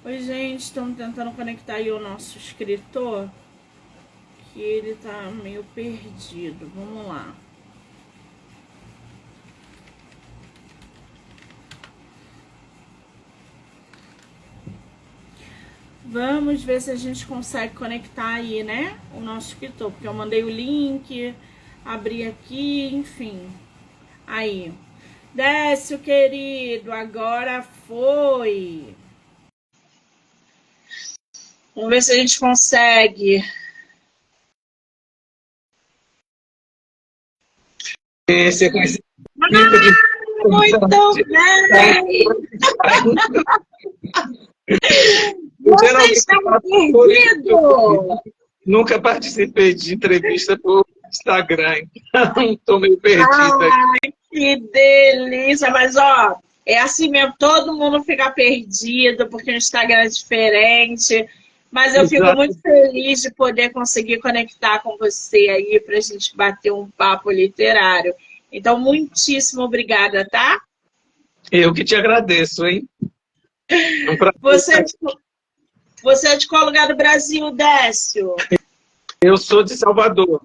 Oi, gente, estamos tentando conectar aí o nosso escritor, que ele tá meio perdido. Vamos lá. Vamos ver se a gente consegue conectar aí, né? O nosso escritor, porque eu mandei o link, abri aqui, enfim. Aí. Décio, querido, agora foi. Vamos ver se a gente consegue. Você conhece tipo de Muito bem! Você está perdido! Nunca participei de entrevista por Instagram, então estou meio perdida. Ai, que delícia! Mas, ó, é assim mesmo, todo mundo fica perdido, porque o Instagram é diferente. Mas eu fico Exato. muito feliz de poder conseguir conectar com você aí para a gente bater um papo literário. Então, muitíssimo obrigada, tá? Eu que te agradeço, hein? É um prazer. Você é de qual lugar do Brasil, Décio? Eu sou de Salvador,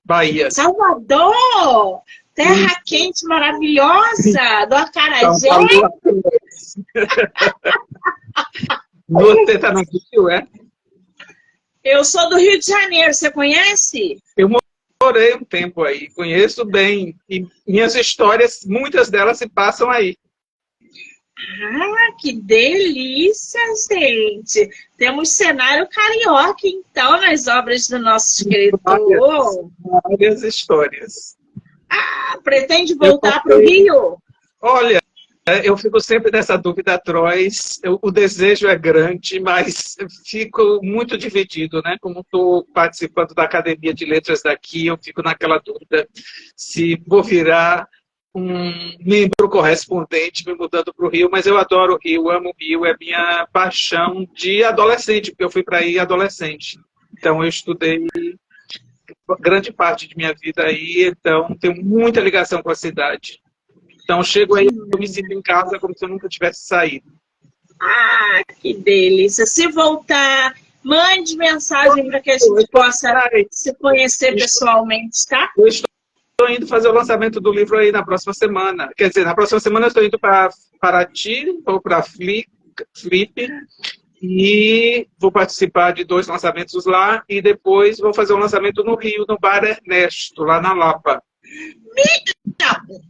Bahia. Salvador! Terra quente, maravilhosa, do acarajé. Você está no Rio, é? Eu sou do Rio de Janeiro, você conhece? Eu morei um tempo aí, conheço bem. E minhas histórias, muitas delas se passam aí. Ah, que delícia, gente! Temos cenário carioca, então, nas obras do nosso escritor. Várias histórias. Ah, pretende voltar para o Rio? Olha, eu fico sempre nessa dúvida, Trois. O desejo é grande, mas fico muito dividido, né? Como estou participando da Academia de Letras daqui, eu fico naquela dúvida se vou virar um membro correspondente me mudando para o Rio, mas eu adoro o Rio, amo o Rio, é minha paixão de adolescente, porque eu fui para aí adolescente. Então eu estudei grande parte de minha vida aí, então tenho muita ligação com a cidade. Então, chego aí, eu me sinto em casa como se eu nunca tivesse saído. Ah, que delícia! Se voltar, mande mensagem para que a gente possa se conhecer pessoalmente, tá? Eu estou indo fazer o lançamento do livro aí na próxima semana. Quer dizer, na próxima semana eu estou indo para Paraty, ou para Flip, e vou participar de 2 lançamentos lá, e depois vou fazer um lançamento no Rio, no Bar Ernesto, lá na Lapa.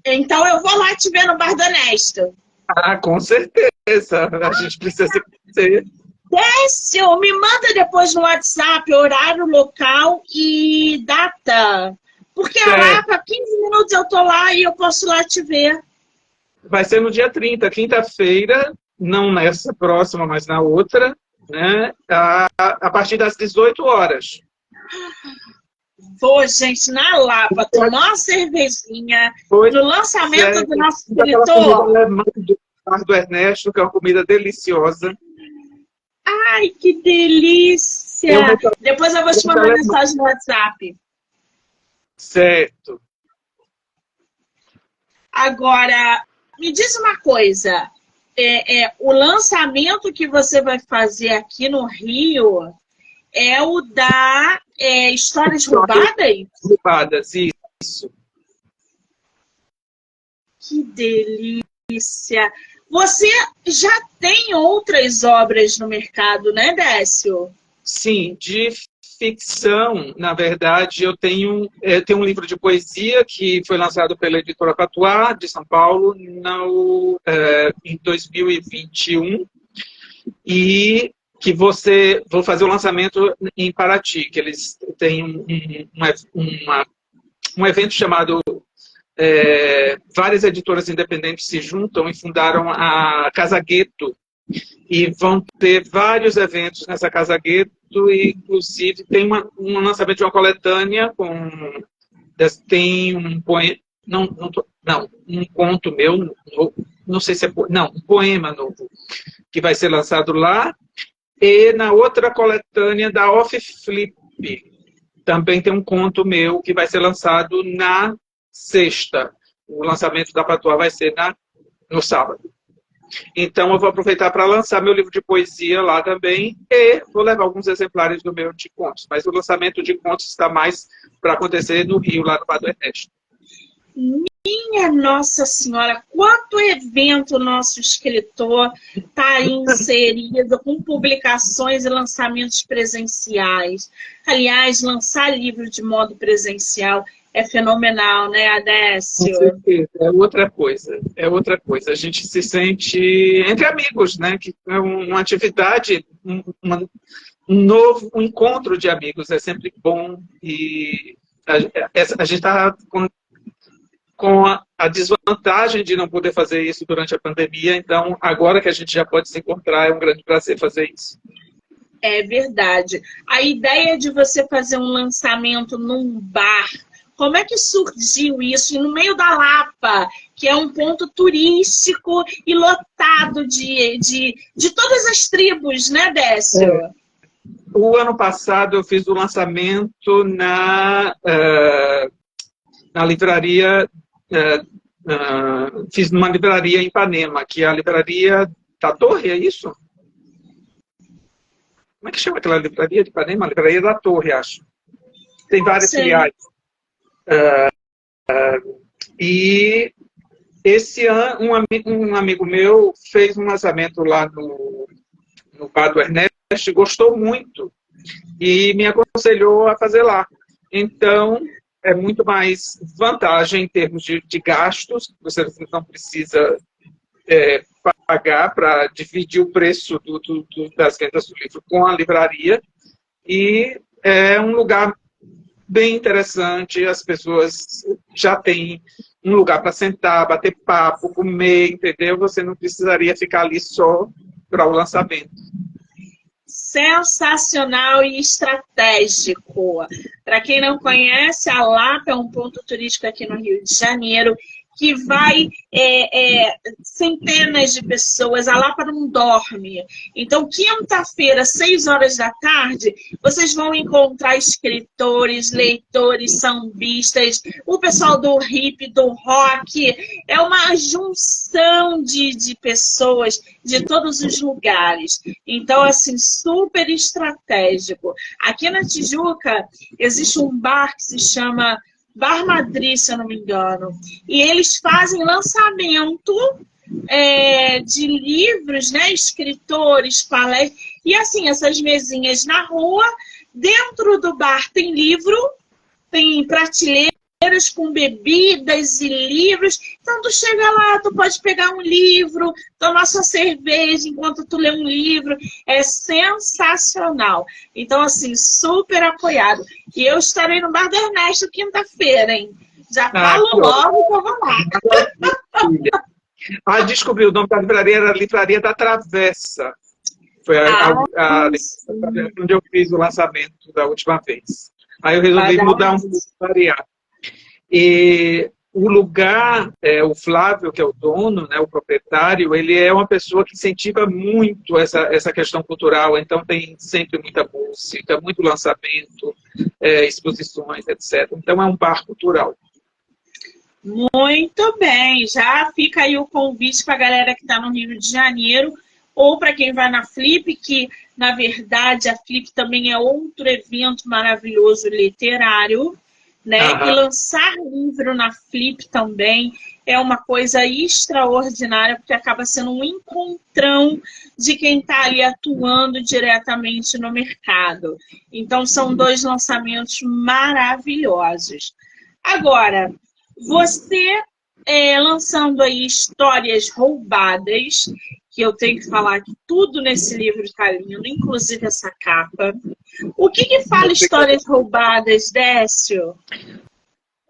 Então eu vou lá te ver no Bar do Ernesto. Ah, com certeza. A gente precisa se conhecer. Décio, me manda depois no WhatsApp horário, local e data. Porque lá, para 15 minutos eu tô lá e eu posso ir lá te ver. Vai ser no dia 30, quinta-feira, não nessa próxima, mas na outra, né? A partir das 18 horas. Vou, gente, na Lapa, tomar uma cervejinha no lançamento do nosso escritor. Do Ernesto, que é uma comida deliciosa. Ai, que delícia! Depois eu vou te mandar mensagem no WhatsApp. Certo. Agora, me diz uma coisa. O lançamento que você vai fazer aqui no Rio é o da Histórias Roubadas? Roubadas, isso. Que delícia! Você já tem outras obras no mercado, né, Décio? Sim, de ficção, na verdade, eu tenho um livro de poesia que foi lançado pela editora Patuá, de São Paulo, em 2021, e que vou fazer o lançamento em Paraty, que eles têm um evento chamado várias editoras independentes se juntam e fundaram a Casa Gueto, e vão ter vários eventos nessa Casa Gueto, e inclusive tem um lançamento de uma coletânea tem um poema, um conto meu, não sei se um poema novo, que vai ser lançado lá, e na outra coletânea da Off Flip também tem um conto meu que vai ser lançado na sexta. O lançamento da Patuá vai ser no sábado. Então, eu vou aproveitar para lançar meu livro de poesia lá também e vou levar alguns exemplares do meu de contos. Mas o lançamento de contos está mais para acontecer no Rio, lá no Padre Ernesto. Minha Nossa Senhora, quanto evento nosso escritor está inserido com publicações e lançamentos presenciais. Aliás, lançar livro de modo presencial é fenomenal, né, Adécio? Com certeza, é outra coisa, é outra coisa. A gente se sente entre amigos, né? Que é uma atividade, um novo um encontro de amigos, é sempre bom. E a gente está com a desvantagem de não poder fazer isso durante a pandemia, então agora que a gente já pode se encontrar, é um grande prazer fazer isso. É verdade. A ideia de você fazer um lançamento num bar, como é que surgiu isso? E no meio da Lapa, que é um ponto turístico e lotado de todas as tribos, né, Décio? O ano passado eu fiz o lançamento na livraria, fiz numa livraria em Ipanema, que é a livraria da Torre, é isso? Como é que chama aquela livraria de Ipanema? A livraria da Torre, acho. Tem várias filiais. E esse ano, um amigo meu fez um lançamento lá no Bar do Ernesto, gostou muito e me aconselhou a fazer lá. Então, é muito mais vantagem em termos de gastos, você não precisa pagar para dividir o preço das vendas do livro com a livraria, e é um lugar bem interessante, as pessoas já têm um lugar para sentar, bater papo, comer, entendeu? Você não precisaria ficar ali só para o lançamento. Sensacional e estratégico. Para quem não conhece, a Lapa é um ponto turístico aqui no Rio de Janeiro que vai centenas de pessoas. A Lapa não dorme. Então, quinta-feira, 6 horas da tarde, vocês vão encontrar escritores, leitores, sambistas, o pessoal do hip, do rock. É uma junção de pessoas de todos os lugares. Então, assim, super estratégico. Aqui na Tijuca, existe um bar que se chama Bar Madrid, se eu não me engano. E eles fazem lançamento de livros, né? Escritores, palestras. E assim, essas mesinhas na rua, dentro do bar tem livro, tem prateleiras com bebidas e livros. Então, tu chega lá, tu pode pegar um livro, tomar sua cerveja enquanto tu lê um livro. É sensacional. Então, assim, super apoiado. E eu estarei no Bar do Ernesto quinta-feira, hein? Já falo logo que eu vou lá. Descobri, o nome da livraria era a Livraria da Travessa. Foi onde eu fiz o lançamento da última vez. Aí eu resolvi mudar um pouco, variar. E o lugar, o Flávio, que é o dono, né, o proprietário, ele é uma pessoa que incentiva muito essa questão cultural, então tem sempre muita música, muito lançamento, exposições, etc. Então é um bar cultural. Muito bem, já fica aí o convite para a galera que está no Rio de Janeiro, ou para quem vai na Flip, que na verdade a Flip também é outro evento maravilhoso literário, né? E lançar livro na Flip também é uma coisa extraordinária, porque acaba sendo um encontrão de quem está ali atuando diretamente no mercado. Então, são 2 lançamentos maravilhosos. Agora, você lançando aí histórias roubadas, que eu tenho que falar que tudo nesse livro está lindo, inclusive essa capa. O que fala histórias roubadas, Décio?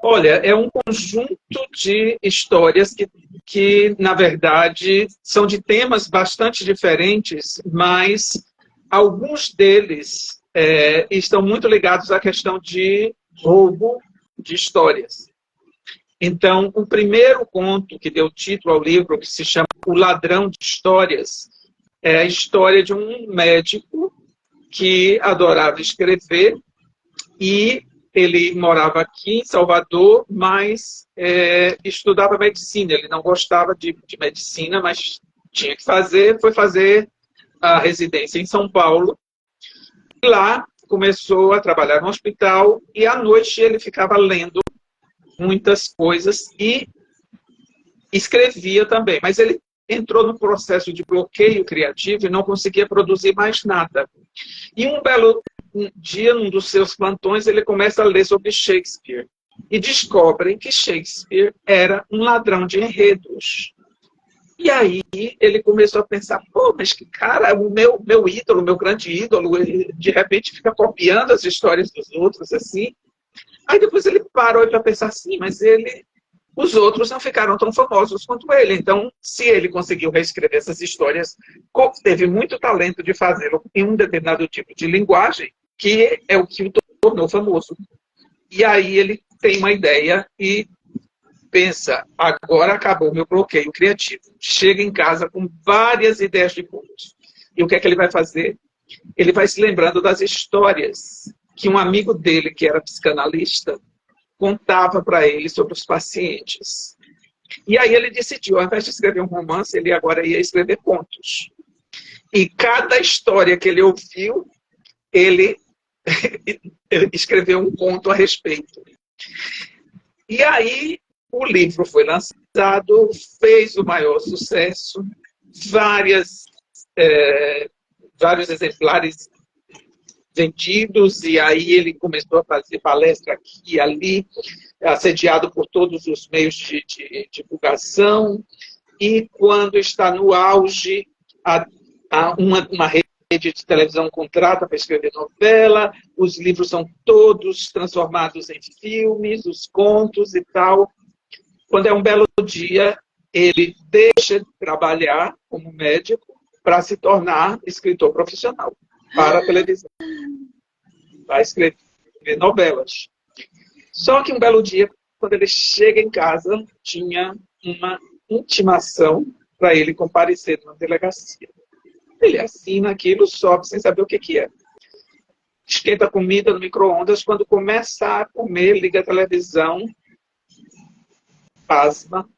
Olha, é um conjunto de histórias que, na verdade, são de temas bastante diferentes, mas alguns deles estão muito ligados à questão de roubo de histórias. Então, o primeiro conto que deu título ao livro, que se chama O Ladrão de Histórias, é a história de um médico que adorava escrever e ele morava aqui em Salvador, mas estudava medicina. Ele não gostava de medicina, mas tinha que fazer, foi fazer a residência em São Paulo. E lá começou a trabalhar no hospital e à noite ele ficava lendo muitas coisas e escrevia também. Mas ele entrou no processo de bloqueio criativo e não conseguia produzir mais nada. E um belo dia, num dos seus plantões, ele começa a ler sobre Shakespeare e descobre que Shakespeare era um ladrão de enredos. E aí ele começou a pensar, pô, mas que cara, o meu ídolo, meu grande ídolo, ele, de repente fica copiando as histórias dos outros, assim. Aí depois ele parou para pensar assim, mas os outros não ficaram tão famosos quanto ele. Então, se ele conseguiu reescrever essas histórias, teve muito talento de fazê-lo em um determinado tipo de linguagem, que é o que o tornou famoso. E aí ele tem uma ideia e pensa, agora acabou o meu bloqueio criativo. Chega em casa com várias ideias de contos. E o que é que ele vai fazer? Ele vai se lembrando das histórias que um amigo dele, que era psicanalista, contava para ele sobre os pacientes. E aí ele decidiu, ao invés de escrever um romance, ele agora ia escrever contos. E cada história que ele ouviu, ele escreveu um conto a respeito. E aí o livro foi lançado, fez o maior sucesso, vários exemplares vendidos, e aí ele começou a fazer palestra aqui e ali, assediado por todos os meios de divulgação, e quando está no auge, uma rede de televisão contrata para escrever novela, os livros são todos transformados em filmes, os contos e tal. Quando é um belo dia, ele deixa de trabalhar como médico para se tornar escritor profissional para a televisão. Vai escrever novelas. Só que um belo dia, quando ele chega em casa, tinha uma intimação para ele comparecer numa delegacia. Ele assina aquilo, sobe sem saber o que é. Esquenta a comida no micro-ondas, quando começa a comer, liga a televisão, pasma,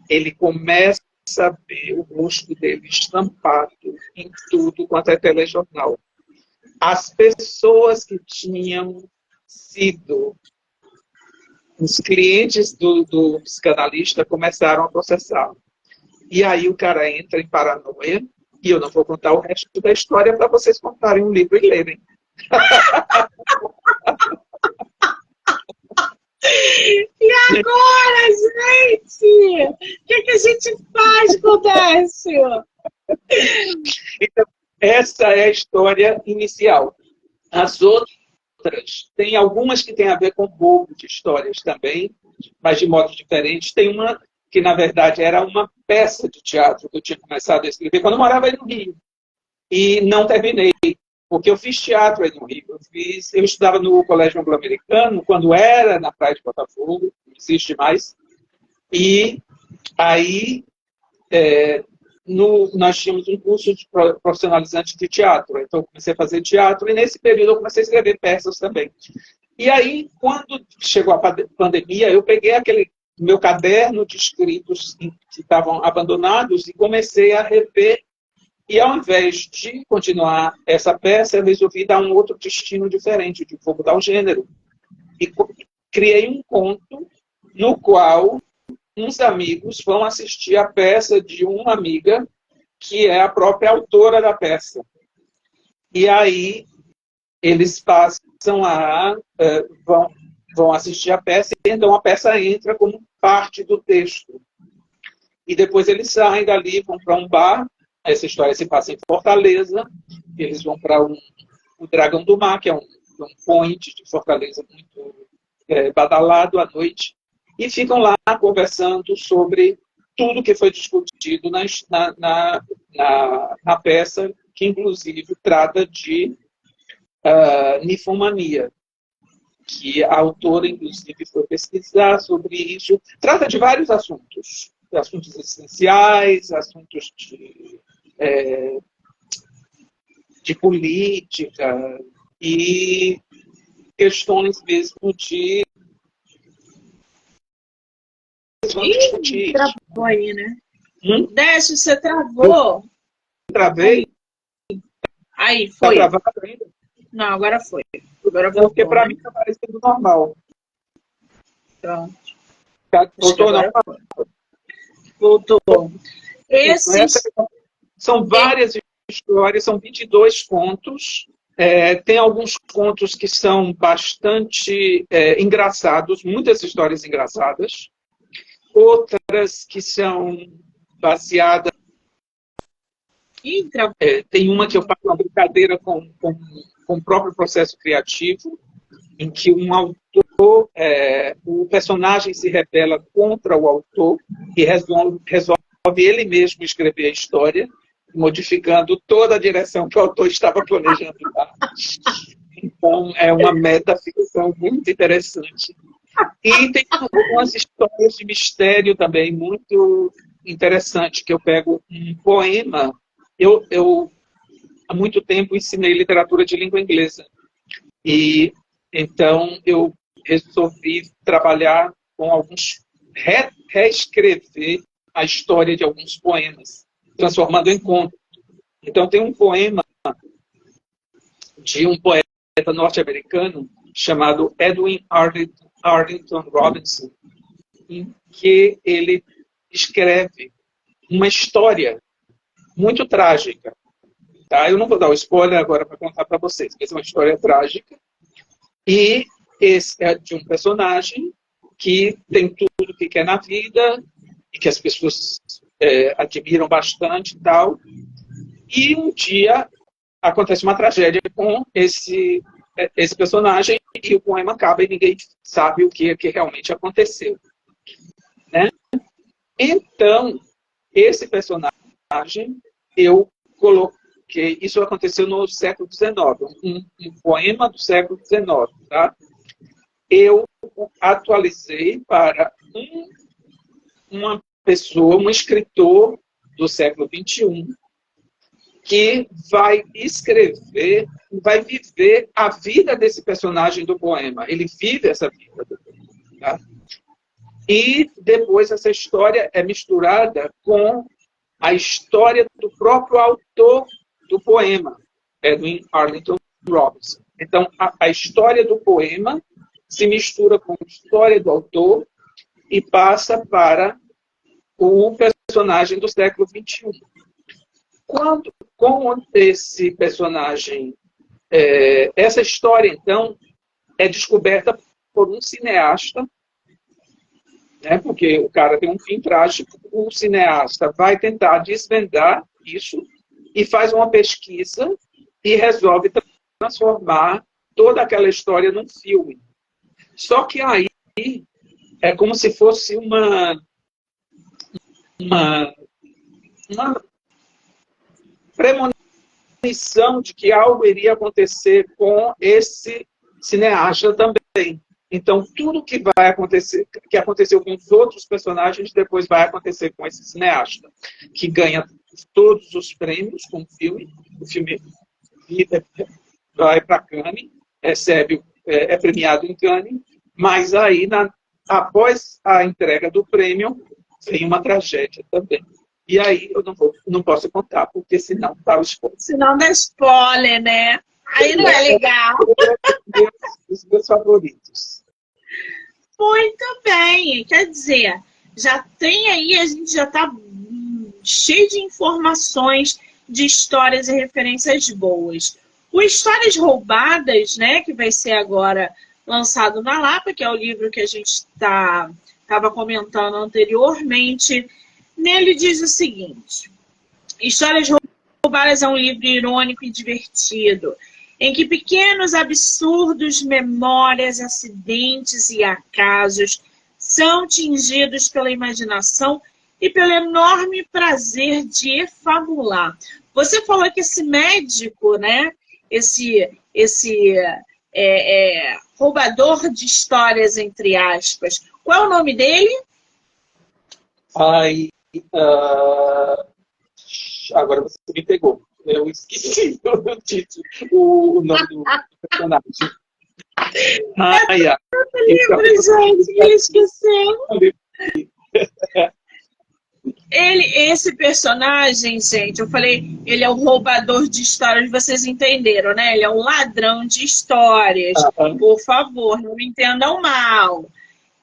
ele começa a ver o rosto dele estampado em tudo quanto é telejornal. As pessoas que tinham sido os clientes do psicanalista começaram a processar. E aí o cara entra em paranoia, e eu não vou contar o resto da história para vocês comprarem um livro e lerem. E agora, gente? O que a gente faz com o Décio? Então, essa é a história inicial. As outras, tem algumas que têm a ver com roubo de histórias também, mas de modo diferente. Tem uma que, na verdade, era uma peça de teatro que eu tinha começado a escrever quando eu morava aí no Rio. E não terminei, porque eu fiz teatro aí no Rio. Eu estudava no Colégio Anglo-Americano, quando era na Praia de Botafogo, não existe mais. E aí nós tínhamos um curso de profissionalizante de teatro. Então eu comecei a fazer teatro e nesse período eu comecei a escrever peças também. E aí, quando chegou a pandemia, eu peguei aquele meu caderno de escritos que estavam abandonados e comecei a rever. E ao invés de continuar essa peça, eu resolvi dar um outro destino diferente, de vou mudar o gênero. E criei um conto no qual uns amigos vão assistir a peça de uma amiga que é a própria autora da peça. E aí eles passam vão assistir a peça e então a peça entra como parte do texto. E depois eles saem dali, vão para um bar. Essa história se passa em Fortaleza. Eles vão para o Dragão do Mar, que é um point de Fortaleza muito badalado à noite. E ficam lá conversando sobre tudo que foi discutido na peça, que inclusive trata de ninfomania, que a autora, inclusive, foi pesquisar sobre isso. Trata de vários assuntos essenciais, assuntos de política e questões mesmo de... Ih, travou aí, né? Décio, você travou? Travei? Aí, Tá foi. travado ainda? Não, agora foi. Agora Não, porque voltou, para né? mim está parecendo normal. Pronto. Acho que Voltou, não? agora foi. Voltou. Essa, Esses... são várias histórias, são 22 contos. Tem alguns contos que são bastante engraçados, muitas histórias engraçadas. Outras que são baseadas... tem uma que eu faço uma brincadeira com o próprio processo criativo, em que um autor, o personagem se rebela contra o autor e resolve ele mesmo escrever a história, modificando toda a direção que o autor estava planejando dar. Então, é uma metaficção muito interessante. E tem algumas histórias de mistério também muito interessante, que eu pego um poema. Eu há muito tempo ensinei literatura de língua inglesa. E então eu resolvi trabalhar com alguns, reescrever a história de alguns poemas, transformando em conto. Então tem um poema de um poeta norte-americano chamado Edwin Arlington Robinson, em que ele escreve uma história muito trágica. Tá? Eu não vou dar o spoiler agora para contar para vocês, mas é uma história trágica. E esse é de um personagem que tem tudo que quer na vida e que as pessoas admiram bastante e tal. E um dia acontece uma tragédia com esse personagem e o poema acaba e ninguém sabe o que realmente aconteceu. Né? Então, esse personagem, eu coloquei, isso aconteceu no século XIX, um poema do século XIX, tá? Eu atualizei para uma pessoa, um escritor do século XXI, que vai escrever, vai viver a vida desse personagem do poema. Ele vive essa vida. Tá? E depois essa história é misturada com a história do próprio autor do poema, Edwin Arlington Robinson. Então, a história do poema se mistura com a história do autor e passa para o personagem do século XXI. Com esse personagem, essa história, então, é descoberta por um cineasta, né, porque o cara tem um fim trágico, o cineasta vai tentar desvendar isso e faz uma pesquisa e resolve transformar toda aquela história num filme. Só que aí é como se fosse uma premonição de que algo iria acontecer com esse cineasta também. Então, tudo que vai acontecer, que aconteceu com os outros personagens, depois vai acontecer com esse cineasta, que ganha todos os prêmios com o filme vai para Cannes, recebe, é premiado em Cannes, mas aí, após a entrega do prêmio, vem uma tragédia também. E aí eu não posso contar, porque senão dá o spoiler. Senão dá spoiler, né? Aí não é legal. Os meus favoritos. Muito bem. Quer dizer, já tem aí, a gente já está cheio de informações, de histórias e referências boas. O Histórias Roubadas, né, que vai ser agora lançado na Lapa, que é o livro que a gente estava comentando anteriormente, nele diz o seguinte: Histórias Roubadas é um livro irônico e divertido, em que pequenos absurdos, memórias, acidentes e acasos são tingidos pela imaginação e pelo enorme prazer de efabular. Você falou que esse médico, né, esse roubador de histórias, entre aspas, qual é o nome dele? Agora você me pegou. Eu esqueci o nome do personagem. Livro, gente, me esqueceu. Esse personagem, gente, eu falei, ele é o roubador de histórias, vocês entenderam, né? Ele é o ladrão de histórias. Por favor, não me entendam mal.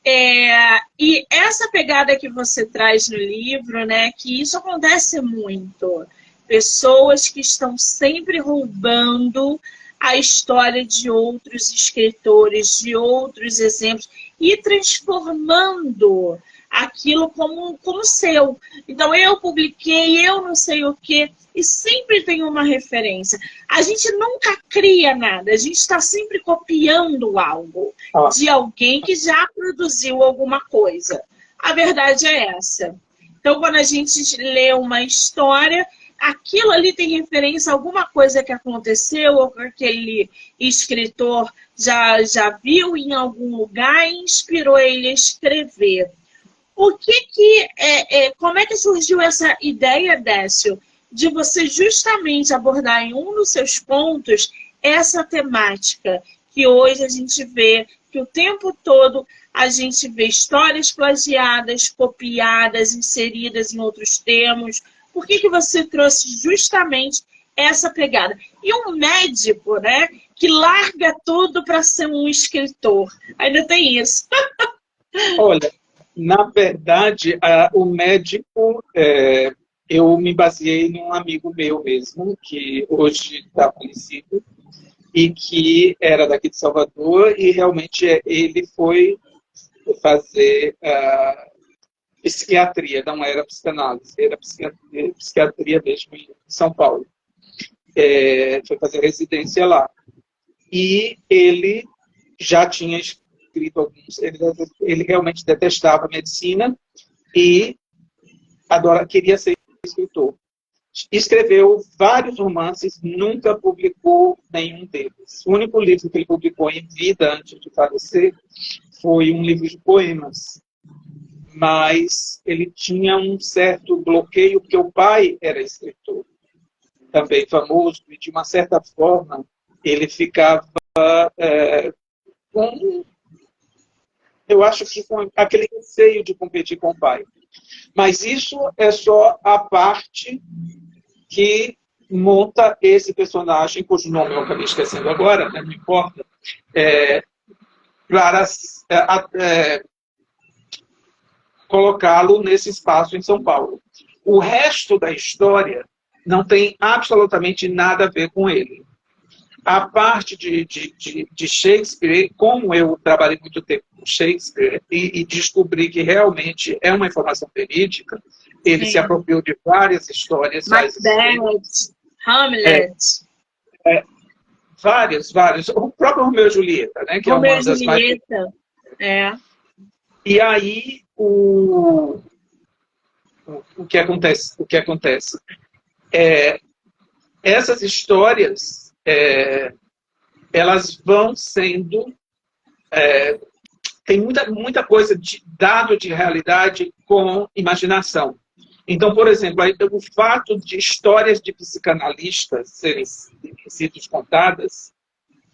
E essa pegada que você traz no livro, né? Que isso acontece muito. Pessoas que estão sempre roubando a história de outros escritores, de outros exemplos, e transformando aquilo como seu. Então, eu publiquei, eu não sei o quê, e sempre tem uma referência. A gente nunca cria nada, a gente está sempre copiando algo de alguém que já produziu alguma coisa. A verdade é essa. Então, quando a gente lê uma história, aquilo ali tem referência a alguma coisa que aconteceu, ou que aquele escritor já viu em algum lugar e inspirou ele a escrever. Como é que surgiu essa ideia, Décio, de você justamente abordar em um dos seus pontos essa temática que hoje a gente vê, que o tempo todo a gente vê histórias plagiadas, copiadas, inseridas em outros termos? Por que você trouxe justamente essa pegada? E um médico, né, que larga tudo para ser um escritor. Ainda tem isso. Olha, na verdade, o médico, eu me baseei num amigo meu mesmo, que hoje está falecido, e que era daqui de Salvador, e realmente ele foi fazer psiquiatria, não era psicanálise, era psiquiatria mesmo em São Paulo. Foi fazer residência lá. E ele já tinha escrito alguns, ele realmente detestava a medicina e queria ser escritor. Escreveu vários romances, nunca publicou nenhum deles. O único livro que ele publicou em vida, antes de falecer, foi um livro de poemas. Mas ele tinha um certo bloqueio, porque o pai era escritor, também famoso, e de uma certa forma ele ficava eu acho que com aquele receio de competir com o pai. Mas isso é só a parte que monta esse personagem, cujo nome eu acabei esquecendo agora, não importa, para colocá-lo nesse espaço em São Paulo. O resto da história não tem absolutamente nada a ver com ele. A parte de Shakespeare, como eu trabalhei muito tempo com Shakespeare e descobri que realmente é uma informação verídica, ele se apropriou de várias histórias. Macbeth, Hamlet. Vários. O próprio Romeu e Julieta, né, que Romeu é uma das Julieta. mais... E aí, o que acontece? Essas histórias... elas vão sendo... tem muita coisa de dado de realidade com imaginação. Então, por exemplo, o fato de histórias de psicanalistas serem sido contadas,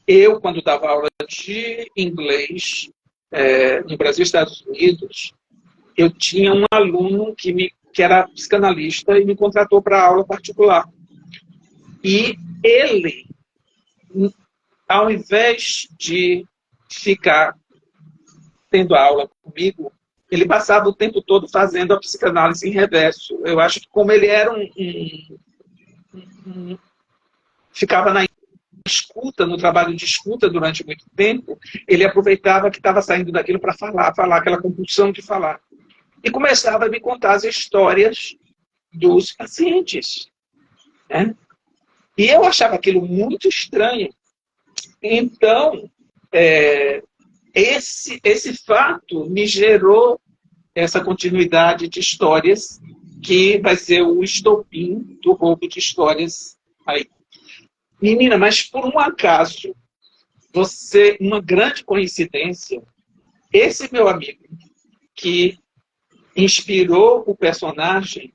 eu, quando dava aula de inglês no Brasil e Estados Unidos, eu tinha um aluno que era psicanalista e me contratou para aula particular. E ele, ao invés de ficar tendo aula comigo, ele passava o tempo todo fazendo a psicanálise em reverso. Eu acho que como ele era ficava na escuta, no trabalho de escuta durante muito tempo, ele aproveitava que estava saindo daquilo para falar, aquela compulsão de falar. E começava a me contar as histórias dos pacientes. Né? E eu achava aquilo muito estranho. Então, esse fato me gerou essa continuidade de histórias que vai ser o estopim do roubo de histórias aí. Menina, mas por um acaso, uma grande coincidência, esse meu amigo que inspirou o personagem,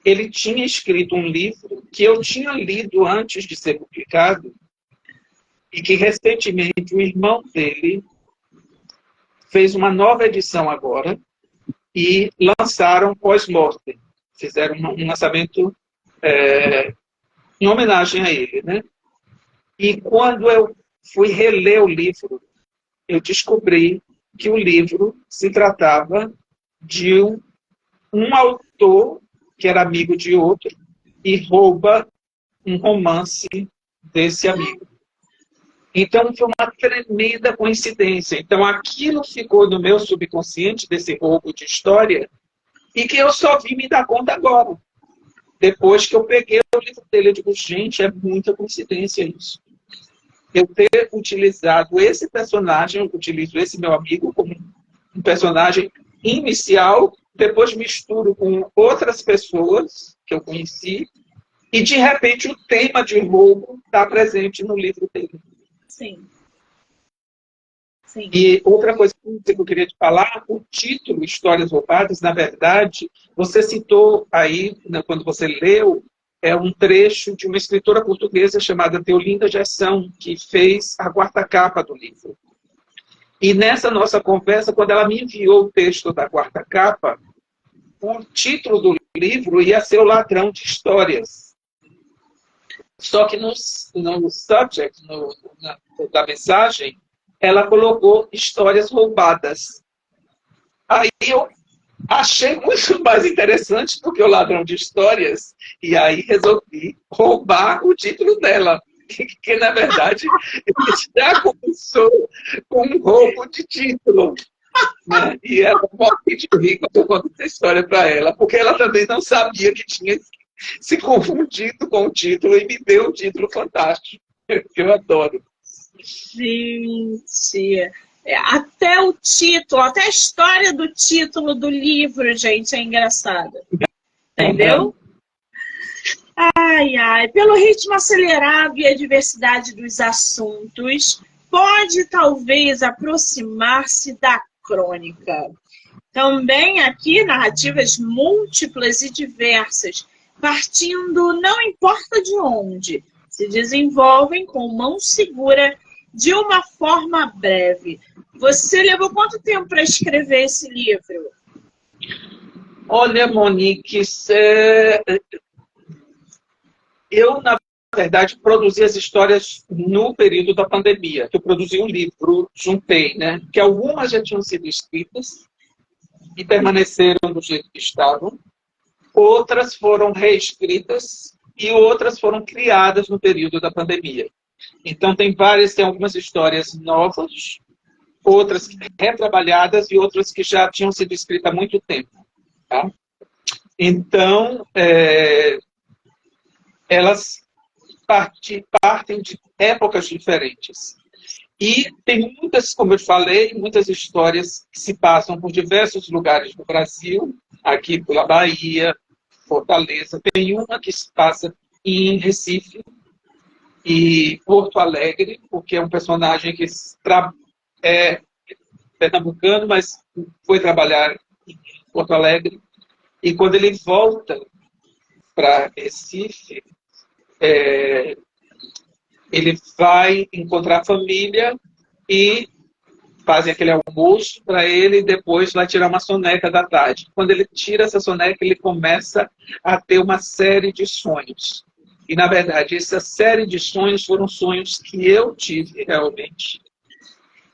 ele tinha escrito um livro que eu tinha lido antes de ser publicado e que recentemente o irmão dele fez uma nova edição agora e lançaram pós-mortem. Fizeram um lançamento em homenagem a ele, né? E quando eu fui reler o livro, eu descobri que o livro se tratava de um autor que era amigo de outro e rouba um romance desse amigo. Então, foi uma tremenda coincidência. Então, aquilo ficou no meu subconsciente, desse roubo de história, e que eu só vim me dar conta agora. Depois que eu peguei o livro dele, eu digo, gente, é muita coincidência isso. Eu ter utilizado esse personagem, eu utilizo esse meu amigo como um personagem inicial, depois misturo com outras pessoas que eu conheci, e de repente o tema de roubo está presente no livro dele. Sim. Sim. E outra coisa que eu queria te falar, o título Histórias Roubadas, na verdade, você citou aí, quando você leu, é um trecho de uma escritora portuguesa chamada Deolinda Gerson, que fez a quarta capa do livro. E nessa nossa conversa, quando ela me enviou o texto da quarta capa, o título do livro ia ser O Ladrão de Histórias. Só que no subject, da mensagem, ela colocou Histórias Roubadas. Aí eu achei muito mais interessante do que O Ladrão de Histórias, e aí resolvi roubar o título dela, que na verdade já começou com um roubo de título. Né? E ela morre de rir quando eu conto essa história para ela, porque ela também não sabia que tinha se confundido com o título e me deu um título fantástico, que eu adoro. Gente, até o título, até a história do título do livro, gente, é engraçada. Entendeu? Ai, ai. Pelo ritmo acelerado e a diversidade dos assuntos, pode talvez aproximar-se da crônica. Também aqui narrativas múltiplas e diversas, partindo não importa de onde, se desenvolvem com mão segura de uma forma breve. Você levou quanto tempo para escrever esse livro? Olha, Monique, eu, na verdade, produzi as histórias no período da pandemia, que eu produzi um livro, juntei, né? Que algumas já tinham sido escritas e permaneceram do jeito que estavam, outras foram reescritas e outras foram criadas no período da pandemia. Então, tem algumas histórias novas, outras retrabalhadas e outras que já tinham sido escritas há muito tempo. Tá? Então, elas partem de épocas diferentes. E tem muitas, como eu falei, muitas histórias que se passam por diversos lugares do Brasil, aqui pela Bahia, Fortaleza. Tem uma que se passa em Recife e Porto Alegre, porque é um personagem que é pernambucano, mas foi trabalhar em Porto Alegre. E quando ele volta para Recife, ele vai encontrar a família e fazem aquele almoço para ele e depois vai tirar uma soneca da tarde. Quando ele tira essa soneca, ele começa a ter uma série de sonhos. E, na verdade, essa série de sonhos foram sonhos que eu tive realmente,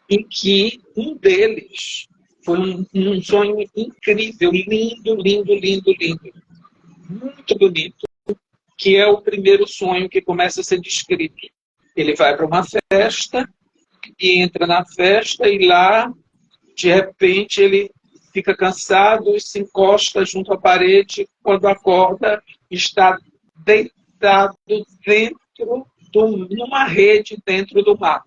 em que um deles foi um sonho incrível, lindo, lindo, lindo, lindo. Muito bonito, que é o primeiro sonho que começa a ser descrito. Ele vai para uma festa e entra na festa e lá, de repente, ele fica cansado e se encosta junto à parede. Quando acorda, está deitado numa rede dentro do mar.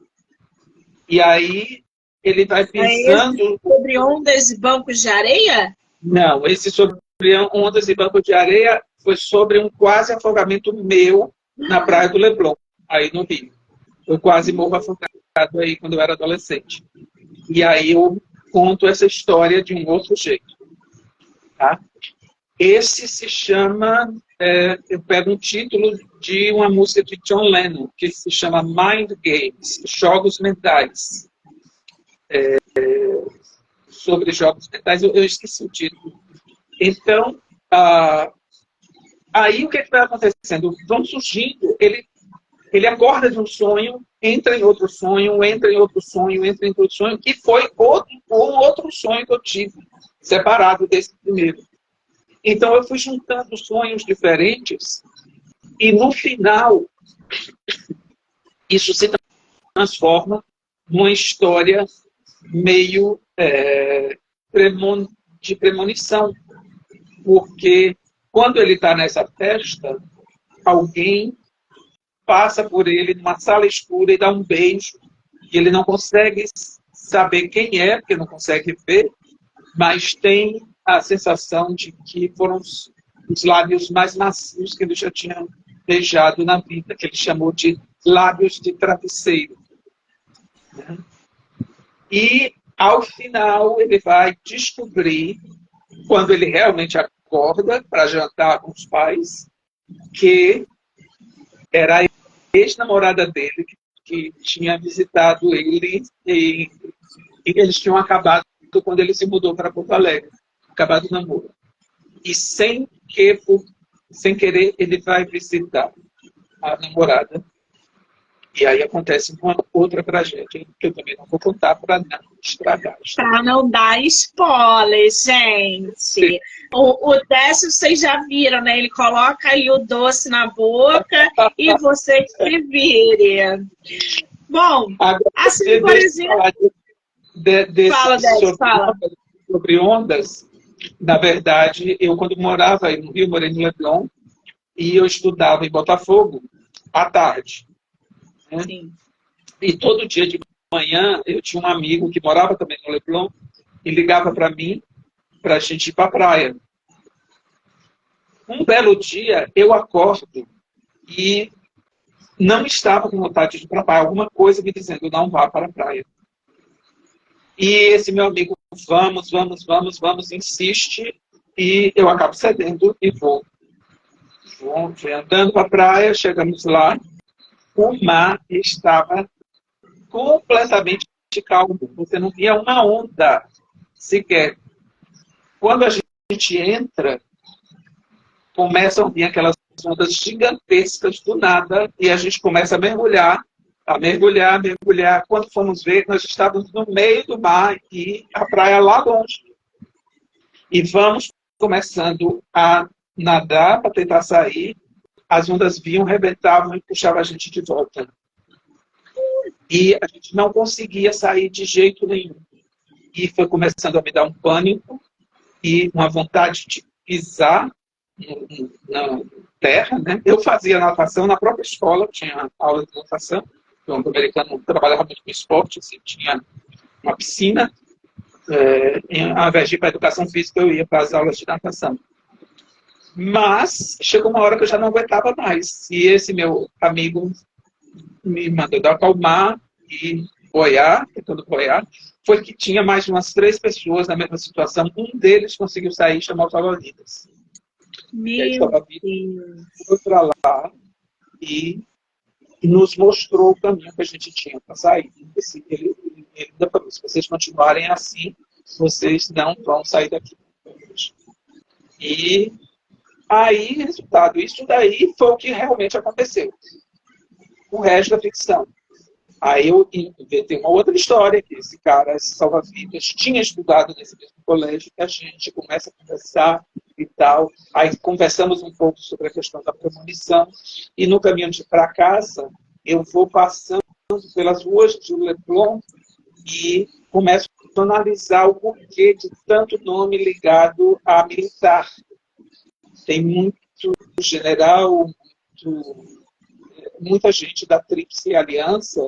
E aí ele vai pensando... Sobre ondas e bancos de areia? Não, esse sobre ondas e bancos de areia foi sobre um quase afogamento meu na Praia do Leblon, aí no Rio. Eu quase morro afogado aí quando eu era adolescente. E aí eu conto essa história de um outro jeito. Tá? Esse se chama... eu pego um título de uma música de John Lennon, que se chama Mind Games, Jogos Mentais. sobre jogos mentais, eu esqueci o título. Então, aí o que vai acontecendo? Vão surgindo, ele acorda de um sonho, entra em outro sonho, entra em outro sonho, entra em outro sonho, que foi outro sonho que eu tive, separado desse primeiro. Então, eu fui juntando sonhos diferentes e, no final, isso se transforma numa história meio de premonição. Porque, quando ele está nessa festa, alguém passa por ele numa sala escura e dá um beijo, e ele não consegue saber quem é, porque não consegue ver, mas tem a sensação de que foram os lábios mais macios que ele já tinha beijado na vida, que ele chamou de lábios de travesseiro. E, ao final, ele vai descobrir, quando ele realmente acorda para jantar com os pais, que era a ex-namorada dele que tinha visitado ele e eles tinham acabado quando ele se mudou para Porto Alegre, acabado o namoro. E sem querer, ele vai visitar a namorada. E aí acontece uma outra tragédia, que eu também não vou contar para não estragar. Para não dar spoiler, gente. Sim. O Décio, vocês já viram, né? Ele coloca aí o doce na boca e você que se vire. Bom, agora, assim, por exemplo... Fala, Décio, sobre ondas. Na verdade, eu quando morava no Rio, morei no Leblon, e eu estudava em Botafogo à tarde. Né? Sim. E todo dia de manhã eu tinha um amigo que morava também no Leblon e ligava para mim para a gente ir para a praia. Um belo dia eu acordo e não estava com vontade de ir para a praia. Alguma coisa me dizendo, não vá para a praia. E esse meu amigo, vamos, insiste, e eu acabo cedendo e vou. Vou andando para a praia, chegamos lá, o mar estava completamente calmo. Você não via uma onda sequer. Quando a gente entra, começam a vir aquelas ondas gigantescas do nada e a gente começa a mergulhar. Quando fomos ver, nós estávamos no meio do mar e a praia lá longe. E vamos começando a nadar para tentar sair. As ondas vinham, rebentavam e puxavam a gente de volta. E a gente não conseguia sair de jeito nenhum. E foi começando a me dar um pânico e uma vontade de pisar na terra. Né? Eu fazia natação na própria escola, tinha aula de natação. O americano trabalhava muito com esporte, assim, tinha uma piscina. Ao invés de ir para a educação física, eu ia para as aulas de natação. Mas chegou uma hora que eu já não aguentava mais. E esse meu amigo me mandou acalmar e boiar, tentando boiar. Foi que tinha mais de umas 3 pessoas na mesma situação. Um deles conseguiu sair e chamar os salva-vidas. E aí, salva-vidas foi para lá e nos mostrou o caminho que a gente tinha para sair. Ele ainda falou, se vocês continuarem assim, vocês não vão sair daqui. E aí, resultado, isso daí foi o que realmente aconteceu. O resto da ficção. Aí eu inventei uma outra história, que esse cara, esse salva-vidas, tinha estudado nesse mesmo colégio, que a gente começa a conversar e tal. Aí conversamos um pouco sobre a questão da premonição. E no caminho para casa, eu vou passando pelas ruas de Leblon e começo a analisar o porquê de tanto nome ligado a militar. Tem muito general, muita gente da Tríplice Aliança,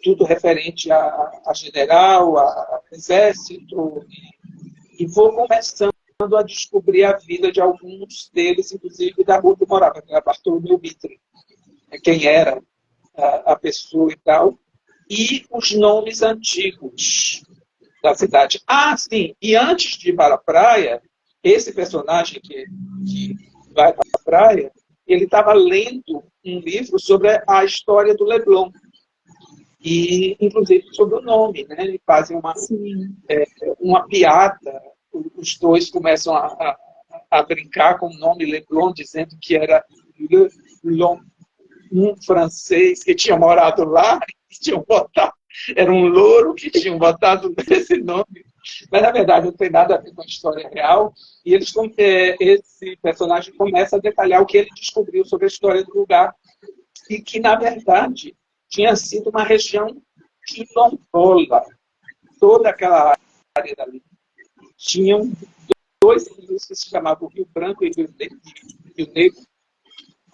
tudo referente a general, a exército, e vou começando a descobrir a vida de alguns deles, inclusive da rua que eu morava, que era Bartolomeu Mitre, quem era a pessoa e tal, e os nomes antigos da cidade. Ah, sim, e antes de ir para a praia, esse personagem que vai para a praia, ele estava lendo um livro sobre a história do Leblon. e inclusive sobre o nome, né? Eles fazem uma piada, os dois começam a brincar com o nome Leblon, dizendo que era Leblon, um francês que tinha morado lá, que tinham botado, era um louro que tinham botado esse nome, mas na verdade não tem nada a ver com a história real, e esse personagem começa a detalhar o que ele descobriu sobre a história do lugar, e que na verdade tinha sido uma região quilombola, toda aquela área dali. Tinham dois rios que se chamavam Rio Branco e Rio Negro,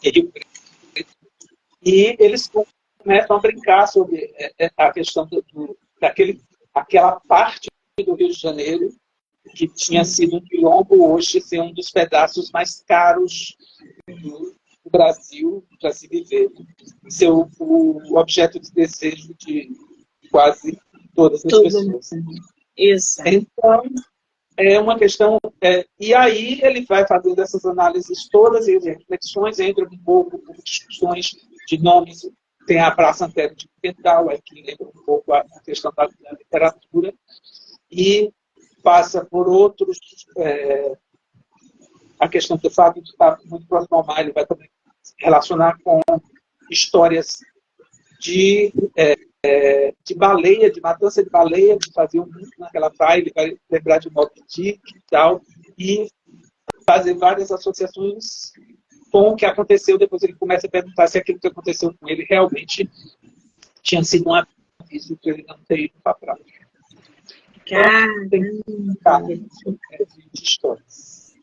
e Rio Preto. E eles começam a brincar sobre a questão daquela parte do Rio de Janeiro que tinha sido um quilombo, hoje ser um dos pedaços mais caros do Brasil para se viver. Ser o objeto de desejo de quase todas as pessoas. Isso. Então, é uma questão... e aí ele vai fazendo essas análises todas e reflexões, entra um pouco por discussões de nomes. Tem a Praça Antero de Quintal, que lembra um pouco a questão da literatura, e passa por outros... a questão do fato de estar muito próximo ao mar, ele vai também relacionar com histórias de baleia, de matança de baleia, que faziam muito naquela praia, ele vai lembrar de Moby Dick e tal, e fazer várias associações com o que aconteceu. Depois ele começa a perguntar se aquilo que aconteceu com ele realmente tinha sido um aviso que ele não ter ido para a praia. Tem de histórias.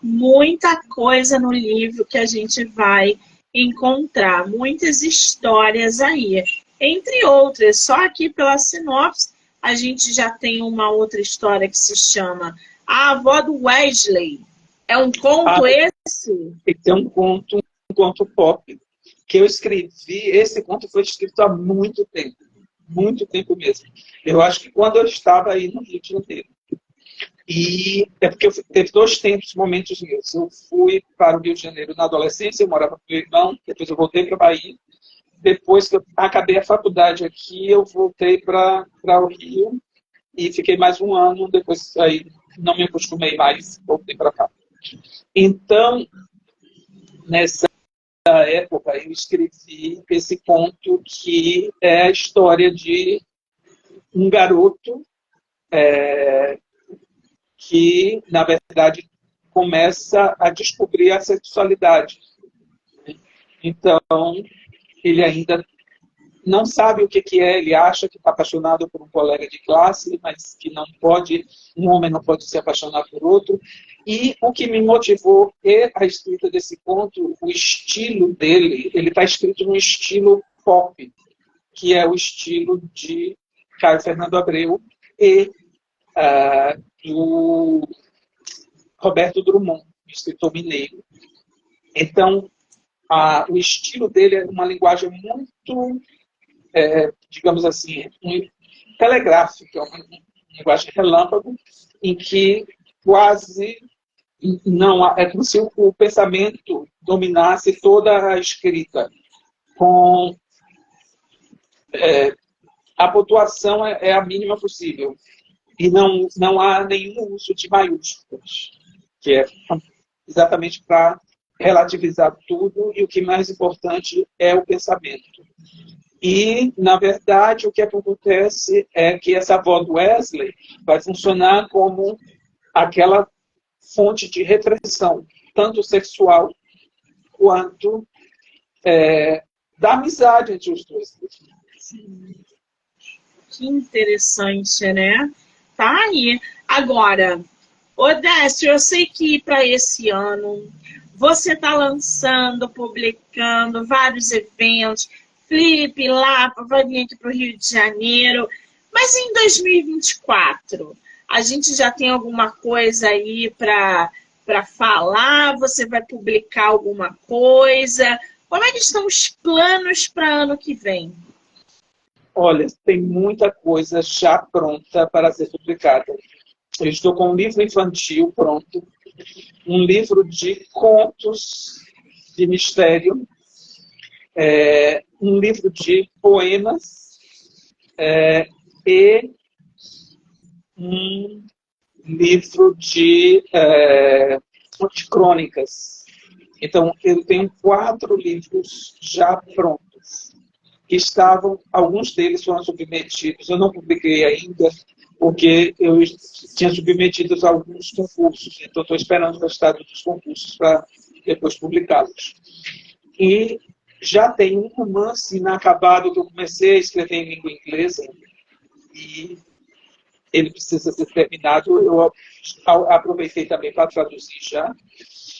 Muita coisa no livro que a gente vai encontrar, muitas histórias aí. Entre outras, só aqui pela sinopse, a gente já tem uma outra história que se chama A Avó do Wesley. É um conto esse? Esse é um conto pop, que eu escrevi. Esse conto foi escrito há muito tempo mesmo. Eu acho que quando eu estava aí no Rio de Janeiro. E é porque teve dois momentos meus. Eu fui para o Rio de Janeiro na adolescência, eu morava com meu irmão, depois eu voltei para a Bahia. Depois que eu acabei a faculdade aqui, eu voltei para o Rio e fiquei mais um ano. Depois aí não me acostumei mais, voltei para cá. Então, nessa época, eu escrevi esse conto que é a história de um garoto que, na verdade, começa a descobrir a sexualidade. Então, ele ainda não sabe o que é, ele acha que está apaixonado por um colega de classe, mas que não pode, um homem não pode se apaixonar por outro. E o que me motivou é a escrita desse conto, o estilo dele, ele está escrito num estilo pop, que é o estilo de Caio Fernando Abreu e do Roberto Drummond, escritor mineiro. Então, o estilo dele é uma linguagem muito, digamos assim, telegráfica, uma linguagem relâmpago, em que quase não é como se o pensamento dominasse toda a escrita. A pontuação é a mínima possível. E não há nenhum uso de maiúsculas, que é exatamente para relativizar tudo, e o que mais importante é o pensamento. E, na verdade, o que acontece é que essa avó do Wesley vai funcionar como aquela fonte de repressão, tanto sexual quanto da amizade entre os dois. Que interessante, né? Tá aí. Agora, Odécio, eu sei que para esse ano você está lançando, publicando vários eventos, Flip lá, vai vir aqui para o Rio de Janeiro, mas em 2024, a gente já tem alguma coisa aí para falar? Você vai publicar alguma coisa? Como é que estão os planos para ano que vem? Olha, tem muita coisa já pronta para ser publicada. Eu estou com um livro infantil pronto, um livro de contos de mistério, um livro de poemas e um livro de crônicas. Então, eu tenho 4 livros já prontos, que alguns deles foram submetidos, eu não publiquei ainda, porque eu tinha submetido a alguns concursos, então estou esperando o resultado dos concursos para depois publicá-los. E já tem um romance inacabado que eu comecei a escrever em língua inglesa, e ele precisa ser terminado. Eu aproveitei também para traduzir já.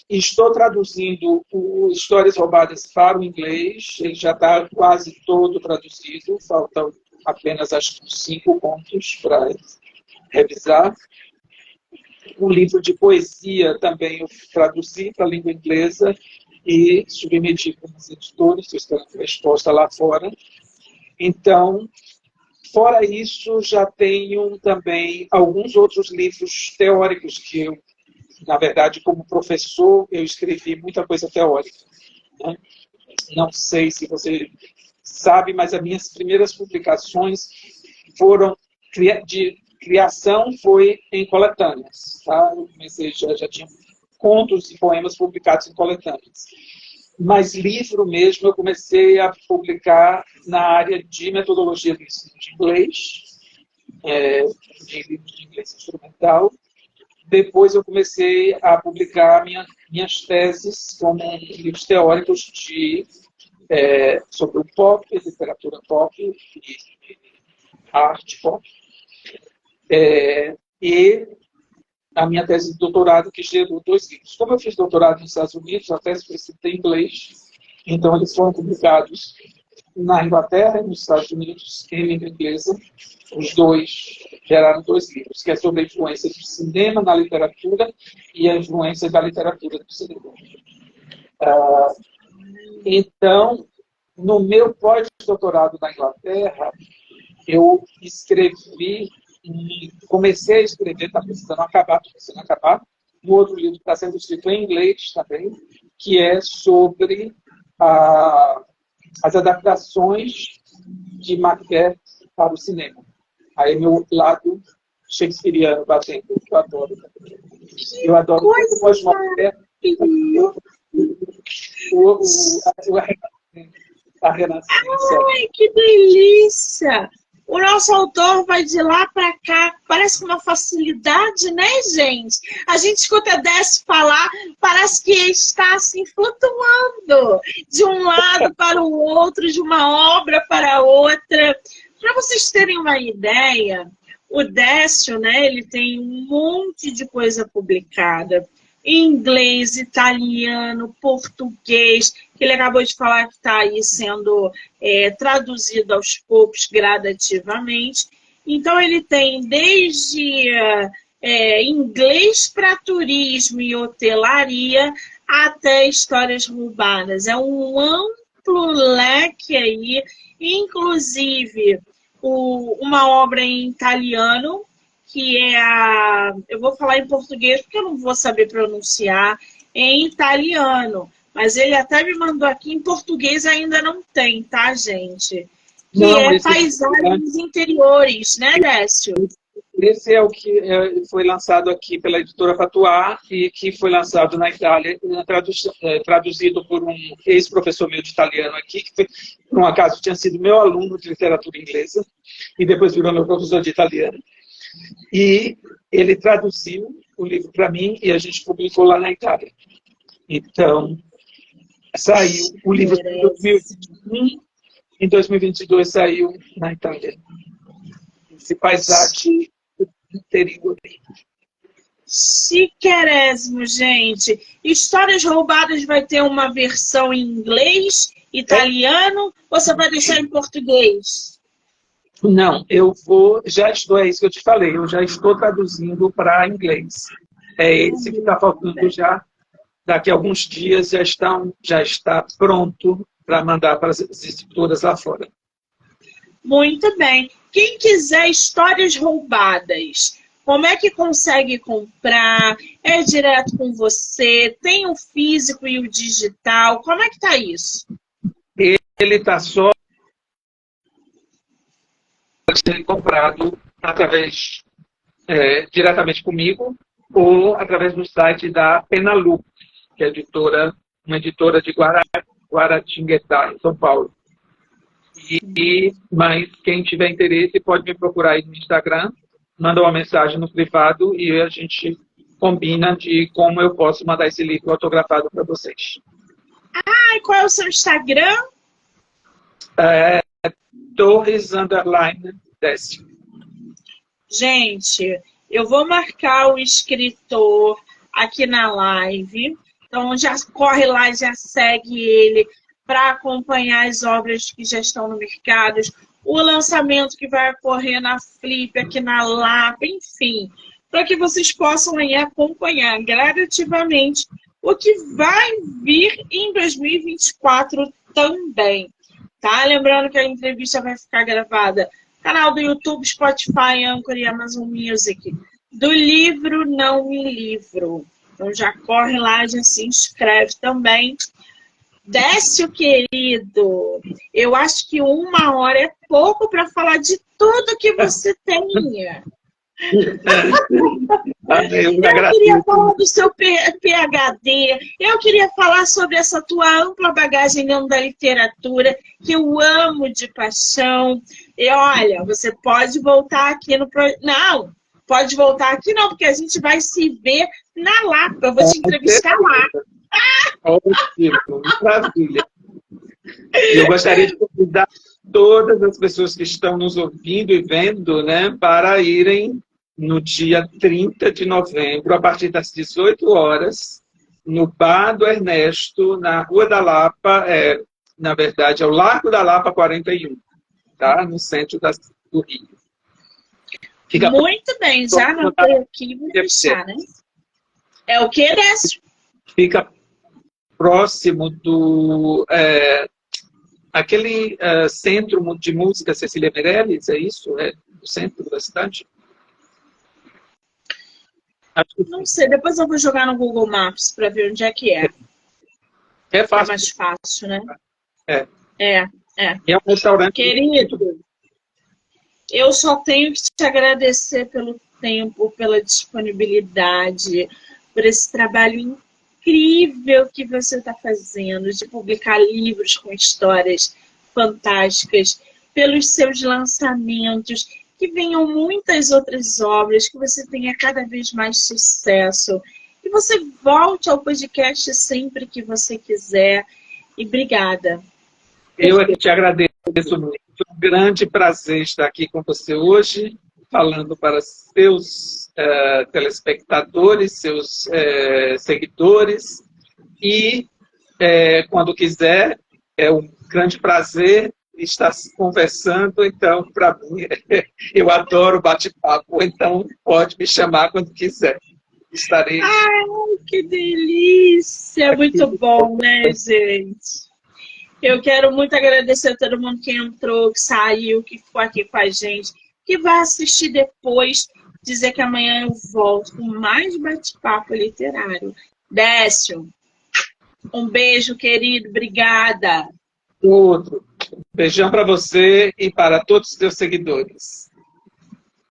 Estou traduzindo o Histórias Roubadas para o inglês, ele já está quase todo traduzido, faltam apenas acho que 5 contos para revisar. O livro de poesia também eu traduzi para a língua inglesa e submeti para os editores, estou esperando a resposta lá fora. Então, fora isso, já tenho também alguns outros livros teóricos que eu, na verdade, como professor, eu escrevi muita coisa teórica, né? Não sei se você sabe, mas as minhas primeiras publicações foram de criação foi em coletâneas. Tá? Eu comecei, já tinha contos e poemas publicados em coletâneas. Mas livro mesmo eu comecei a publicar na área de metodologia do ensino de inglês, de livros de inglês instrumental. Depois eu comecei a publicar minhas teses como livros teóricos sobre o pop, literatura pop e arte pop. E a minha tese de doutorado, que gerou 2 livros. Como eu fiz doutorado nos Estados Unidos, a tese foi escrita em inglês, então eles foram publicados na Inglaterra e nos Estados Unidos em língua inglesa. Os 2 geraram 2 livros, que é sobre a influência do cinema na literatura e a influência da literatura do cinema. Então, no meu pós-doutorado na Inglaterra, eu comecei a escrever, está precisando acabar, um outro livro que está sendo escrito em inglês também, que é sobre as adaptações de Macbeth para o cinema. Aí meu lado shakespeariano batendo, que eu adoro. Eu adoro o pós-Macbeth, a Renascença. Ai, que delícia! O nosso autor vai de lá para cá, parece com uma facilidade, né, gente? A gente escuta a Décio falar, parece que está assim flutuando de um lado para o outro, de uma obra para outra. Para vocês terem uma ideia, o Décio, né, ele tem um monte de coisa publicada em inglês, italiano, português, que ele acabou de falar que está aí sendo traduzido aos poucos, gradativamente. Então, ele tem desde inglês para turismo e hotelaria até histórias roubadas. É um amplo leque aí, inclusive uma obra em italiano, que é eu vou falar em português porque eu não vou saber pronunciar em italiano, mas ele até me mandou aqui em português, ainda não tem, tá, gente? Que é Paisagens Interiores, né, Décio? Esse é o que foi lançado aqui pela editora Patuá e que foi lançado na Itália, traduzido por um ex-professor meu de italiano aqui, que por um acaso tinha sido meu aluno de literatura inglesa e depois virou meu professor de italiano. E ele traduziu o livro para mim e a gente publicou lá na Itália. Então, saiu o livro em 2021, em 2022 saiu na Itália. Esse Paisagem Interior. Chiquerésimo, gente. Histórias Roubadas vai ter uma versão em inglês, italiano, ou você vai deixar em português? Não, é isso que eu te falei, eu já estou traduzindo para inglês. É esse que está faltando já. Daqui a alguns dias já está pronto para mandar para as escritoras lá fora. Muito bem. Quem quiser Histórias Roubadas, como é que consegue comprar? É direto com você? Tem o físico e o digital? Como é que está isso? ele está só sendo comprado através, diretamente comigo, ou através do site da Penalu, que é uma editora de Guaratinguetá, em São Paulo. Mas quem tiver interesse pode me procurar aí no Instagram, manda uma mensagem no privado e a gente combina de como eu posso mandar esse livro autografado para vocês. E qual é o seu Instagram? Torres_Décio. Gente, eu vou marcar o escritor aqui na live. Então já corre lá, já segue ele para acompanhar as obras que já estão no mercado, o lançamento que vai ocorrer na Flip, aqui na Lapa, enfim, para que vocês possam aí acompanhar gradativamente o que vai vir em 2024 também, tá? Lembrando que a entrevista vai ficar gravada no canal do YouTube, Spotify, Anchor e Amazon Music, do livro Não Me Livro. Então já corre lá, já se inscreve também. Décio, querido, eu acho que 1 hora é pouco para falar de tudo que você tenha. Eu queria falar do seu PhD, eu queria falar sobre essa tua ampla bagagem dentro da literatura, que eu amo de paixão. E olha, você pode voltar aqui no... Não, pode voltar aqui não, porque a gente vai se ver na Lapa, eu vou te entrevistar lá. Ótimo, maravilha. Eu gostaria de convidar todas as pessoas que estão nos ouvindo e vendo, né, para irem no dia 30 de novembro, a partir das 18 horas, no Bar do Ernesto, na Rua da Lapa, na verdade, é o Largo da Lapa 41, tá? No centro do Rio. Fica muito bem, já anotei aqui, vou deixar, né? É o que, Décio? Fica próximo do aquele centro de música Cecília Meirelles, é isso? É o centro da cidade? Não sei, depois eu vou jogar no Google Maps para ver onde é que é. É fácil. É mais fácil, né? É. É um restaurante. Querido, eu só tenho que te agradecer pelo tempo, pela disponibilidade, por esse trabalho incrível que você está fazendo, de publicar livros com histórias fantásticas, pelos seus lançamentos, que venham muitas outras obras, que você tenha cada vez mais sucesso, que você volte ao podcast sempre que você quiser. E obrigada. Eu é que te agradeço muito. Foi um grande prazer estar aqui com você hoje, falando para seus telespectadores, seus seguidores. E, quando quiser, é um grande prazer estar conversando. Então, para mim, eu adoro bate-papo. Então, pode me chamar quando quiser. Estarei... Ai, que delícia! Muito bom, né, gente? Eu quero muito agradecer a todo mundo que entrou, que saiu, que ficou aqui com a gente, que vai assistir depois, dizer que amanhã eu volto com mais bate-papo literário. Décio, um beijo, querido. Obrigada. Outro. Beijão para você e para todos os seus seguidores.